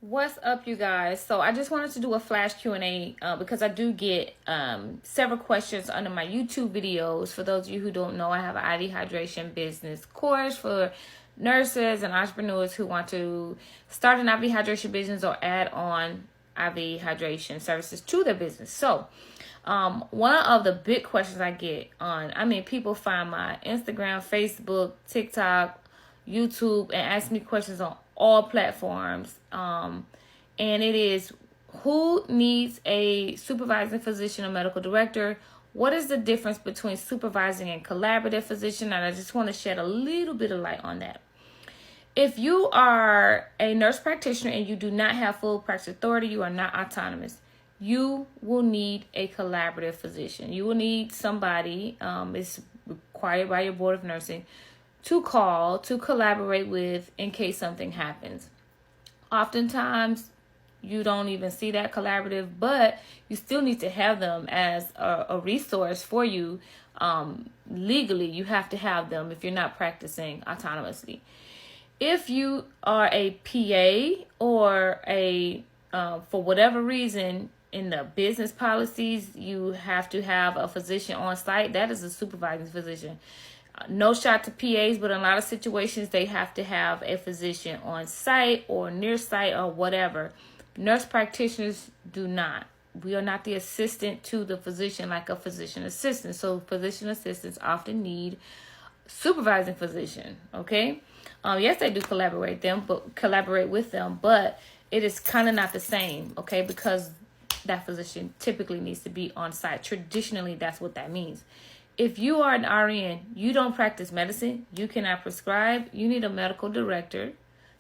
What's up, you guys? So I just wanted to do a flash Q&A because I do get several questions under my YouTube videos. For those of you who don't know, I have an IV hydration business course for nurses and entrepreneurs who want to start an IV hydration business or add on IV hydration services to their business. So one of the big questions I get people find my Instagram, Facebook, TikTok, YouTube, and ask me questions on all platforms. And it is, who needs a supervising physician or medical director? What is the difference between supervising and collaborative physician? And I just want to shed a little bit of light on that. If you are a nurse practitioner and you do not have full practice authority, you are not autonomous, you will need a collaborative physician. You will need somebody, it's required by your board of nursing, to call, to collaborate with in case something happens. Oftentimes, you don't even see that collaborative, but you still need to have them as a resource for you. Legally, you have to have them if you're not practicing autonomously. If you are a PA or for whatever reason, in the business policies, you have to have a physician on site, that is a supervising physician. No shot to PAs, but in a lot of situations, they have to have a physician on site or near site or whatever. Nurse practitioners do not. We are not the assistant to the physician like a physician assistant. So physician assistants often need supervising physician, okay? Yes, they do collaborate with them, but it is kind of not the same, okay? Because that physician typically needs to be on site. Traditionally, that's what that means. If you are an RN, you don't practice medicine, you cannot prescribe, you need a medical director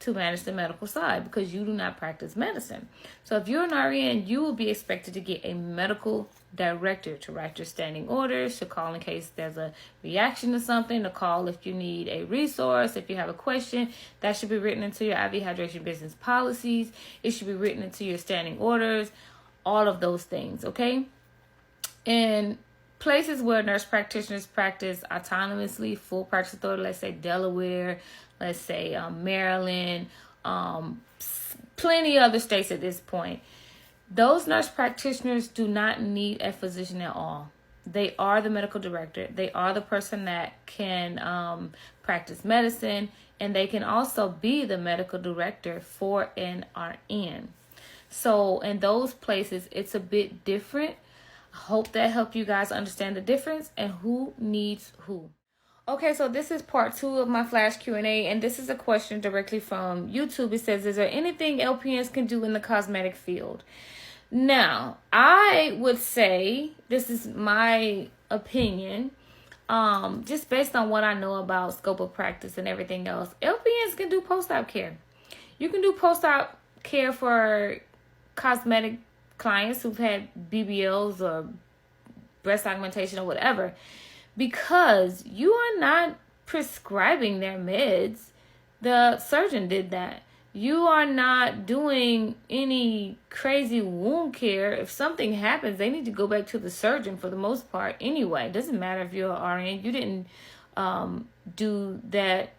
to manage the medical side because you do not practice medicine. So if you're an RN, you will be expected to get a medical director to write your standing orders, to call in case there's a reaction to something, to call if you need a resource, if you have a question. That should be written into your IV hydration business policies. It should be written into your standing orders, all of those things, okay? And places where nurse practitioners practice autonomously, full practice authority, let's say Delaware, let's say Maryland, plenty other states at this point. Those nurse practitioners do not need a physician at all. They are the medical director. They are the person that can practice medicine, and they can also be the medical director for an RN. So in those places, it's a bit different. I hope that helped you guys understand the difference and who needs who. Okay, so this is part 2 of my flash Q&A, and this is a question directly from YouTube. It says, is there anything LPNs can do in the cosmetic field? Now, I would say, this is my opinion, just based on what I know about scope of practice and everything else, LPNs can do post-op care. You can do post-op care for cosmetic clients who've had BBLs or breast augmentation or whatever, because you are not prescribing their meds. The surgeon did that. You are not doing any crazy wound care. If something happens, they need to go back to the surgeon for the most part anyway. It doesn't matter if you're an RN. You didn't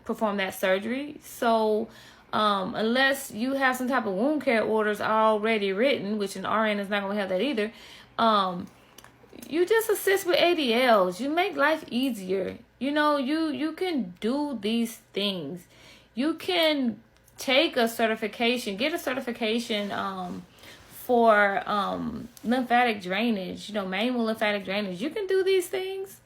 perform that surgery. So unless you have some type of wound care orders already written, which an RN is not going to have that either, you just assist with ADLs. You make life easier. You know, you can do these things. You can take a certification, get a certification for lymphatic drainage, manual lymphatic drainage. You can do these things.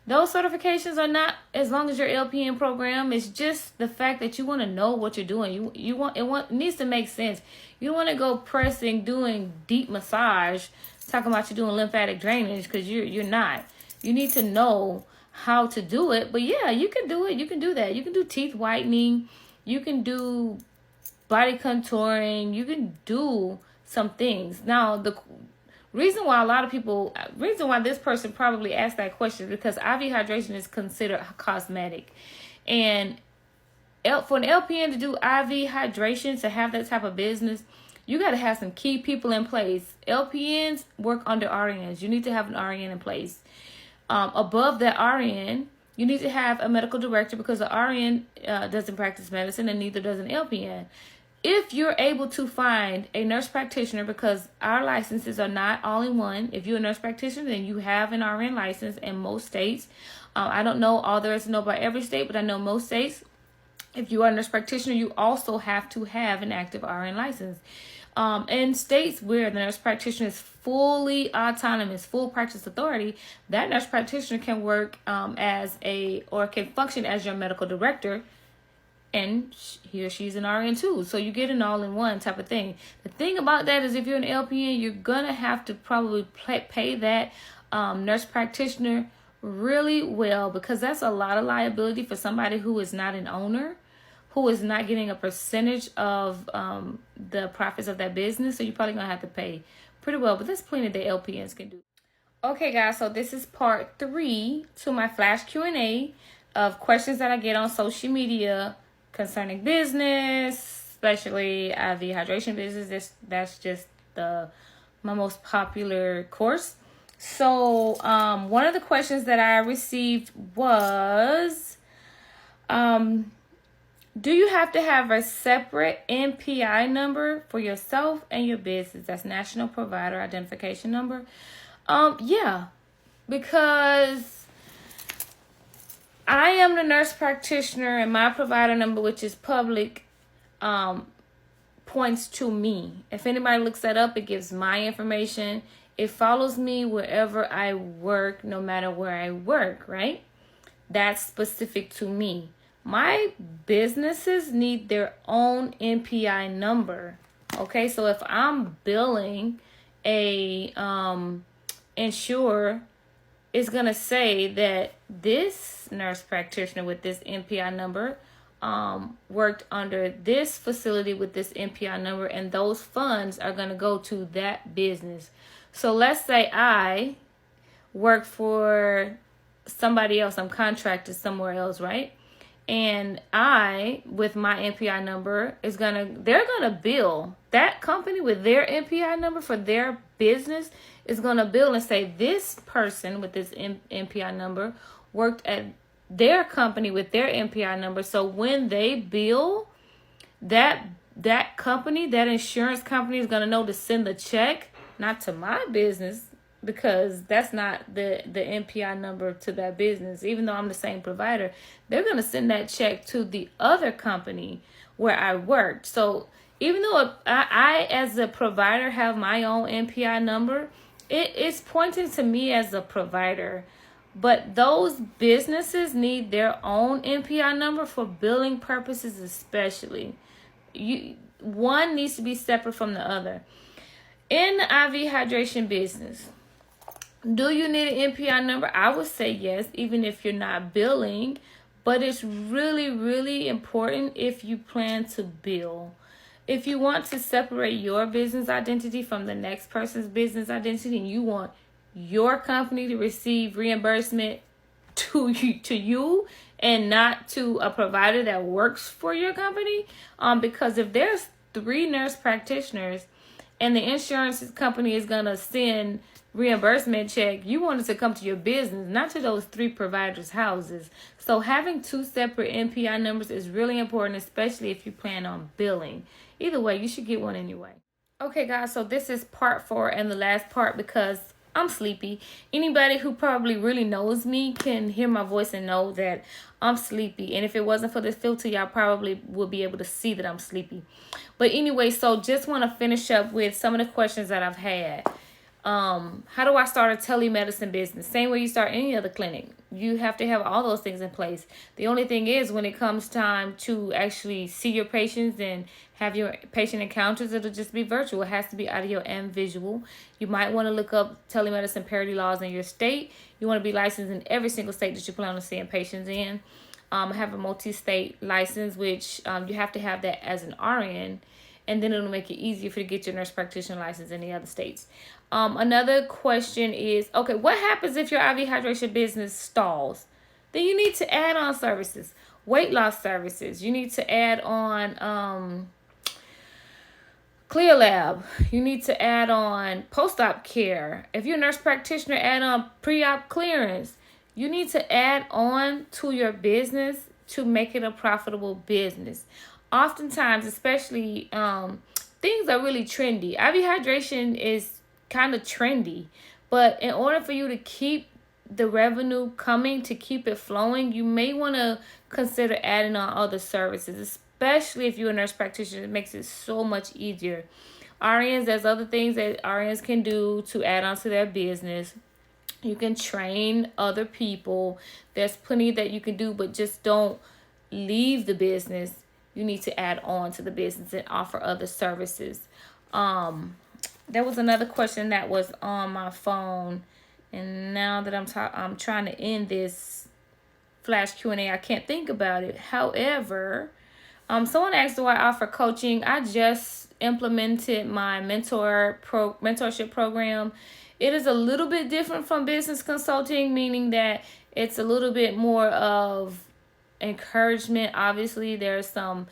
Those certifications are not as long as your LPN program. It's just the fact that you want to know what you're doing. It needs to make sense. You don't want to go pressing, doing deep massage, talking about you doing lymphatic drainage, because you're not. You need to know how to do it. But yeah, you can do it. You can do that. You can do teeth whitening. You can do body contouring. You can do some things. Now, the reason why this person probably asked that question is because IV hydration is considered cosmetic. And for an LPN to do IV hydration, to have that type of business, you got to have some key people in place. LPNs work under RNs. You need to have an RN in place. Above that RN, you need to have a medical director, because the RN doesn't practice medicine and neither does an LPN. if you're able to find a nurse practitioner, because our licenses are not all in one. If you're a nurse practitioner, then you have an RN license in most states. I don't know all there is to know about every state, but I know most states, if you are a nurse practitioner, you also have to have an active RN license. In states where the nurse practitioner is fully autonomous, full practice authority, that nurse practitioner can work can function as your medical director, and he or she's an RN too. So you get an all-in-one type of thing. The thing about that is if you're an LPN, you're going to have to probably pay that nurse practitioner really well, because that's a lot of liability for somebody who is not an owner, who is not getting a percentage of the profits of that business. So you're probably going to have to pay pretty well, but there's plenty that LPNs can do. Okay, guys, so this is part 3 to my flash Q&A of questions that I get on social media concerning business, especially IV hydration business. That's just my most popular course. So one of the questions that I received was, do you have to have a separate NPI number for yourself and your business? That's National Provider Identification Number. Yeah, because I am the nurse practitioner, and my provider number, which is public, points to me. If anybody looks that up, it gives my information. It follows me wherever I work, no matter where I work, right? That's specific to me. My businesses need their own NPI number. Okay, so if I'm billing a insurer, it's gonna say that this nurse practitioner with this NPI number worked under this facility with this NPI number, and those funds are gonna go to that business. So let's say I work for somebody else, I'm contracted somewhere else, right? And I, with my NPI number, they're gonna bill that company with their NPI number for their business, is gonna bill and say this person with this NPI number worked at their company with their NPI number. So when they bill, that company, that insurance company, is gonna know to send the check not to my business, because that's not the NPI number to that business. Even though I'm the same provider, they're going to send that check to the other company where I worked. So even though I as a provider have my own NPI number, it's pointing to me as a provider. But those businesses need their own NPI number for billing purposes especially. One needs to be separate from the other. In the IV hydration business, do you need an NPI number? I would say yes, even if you're not billing, but it's really, really important if you plan to bill. If you want to separate your business identity from the next person's business identity, and you want your company to receive reimbursement to you and not to a provider that works for your company, because if there's 3 nurse practitioners and the insurance company is going to send reimbursement check, you want it to come to your business, not to those 3 providers' houses. So having 2 separate NPI numbers is really important, especially if you plan on billing. Either way, you should get one anyway. Okay, guys, so this is part 4 and the last part, because I'm sleepy. Anybody who probably really knows me can hear my voice and know that I'm sleepy. And if it wasn't for this filter, y'all probably would be able to see that I'm sleepy. But anyway, so just want to finish up with some of the questions that I've had. How do I start a telemedicine business? Same way you start any other clinic. You have to have all those things in place. The only thing is, when it comes time to actually see your patients and have your patient encounters, it'll just be virtual. It has to be audio and visual. You might want to look up telemedicine parity laws in your state. You want to be licensed in every single state that you plan on seeing patients in. Have a multi-state license, which you have to have that as an RN. And then it'll make it easier for you to get your nurse practitioner license in the other states. Another question is, okay, what happens if your IV hydration business stalls? Then you need to add on services, weight loss services. You need to add on Clear Lab. You need to add on post-op care. If you're a nurse practitioner, add on pre-op clearance. You need to add on to your business to make it a profitable business. oftentimes, especially things are really trendy. IV hydration is kind of trendy, but in order for you to keep the revenue coming, to keep it flowing, you may want to consider adding on other services, especially if you're a nurse practitioner. It makes it so much easier. RNs, there's other things that RNs can do to add on to their business. You can train other people. There's plenty that you can do, but just don't leave the business. You need to add on to the business and offer other services. There was another question that was on my phone, and now that I'm trying to end this flash Q&A, I can't think about it. However, someone asked, do I offer coaching? I just implemented my mentorship program. It is a little bit different from business consulting, meaning that it's a little bit more of encouragement. Obviously, there's some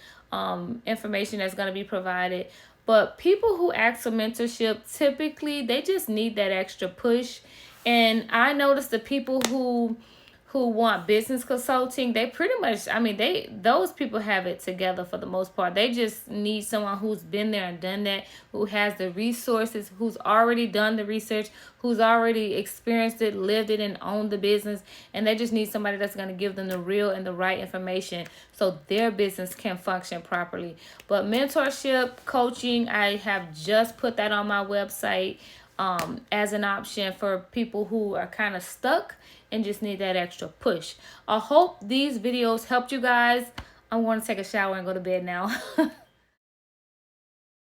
information that's going to be provided, but people who ask for mentorship, typically they just need that extra push. And I noticed the people who want business consulting, they pretty much, I mean, those people have it together for the most part. They just need someone who's been there and done that, who has the resources, who's already done the research, who's already experienced it, lived it, and owned the business. And they just need somebody that's going to give them the real and the right information so their business can function properly. But mentorship, coaching, I have just put that on my website as an option for people who are kind of stuck and just need that extra push. I hope these videos helped you guys. I'm going to take a shower and go to bed now.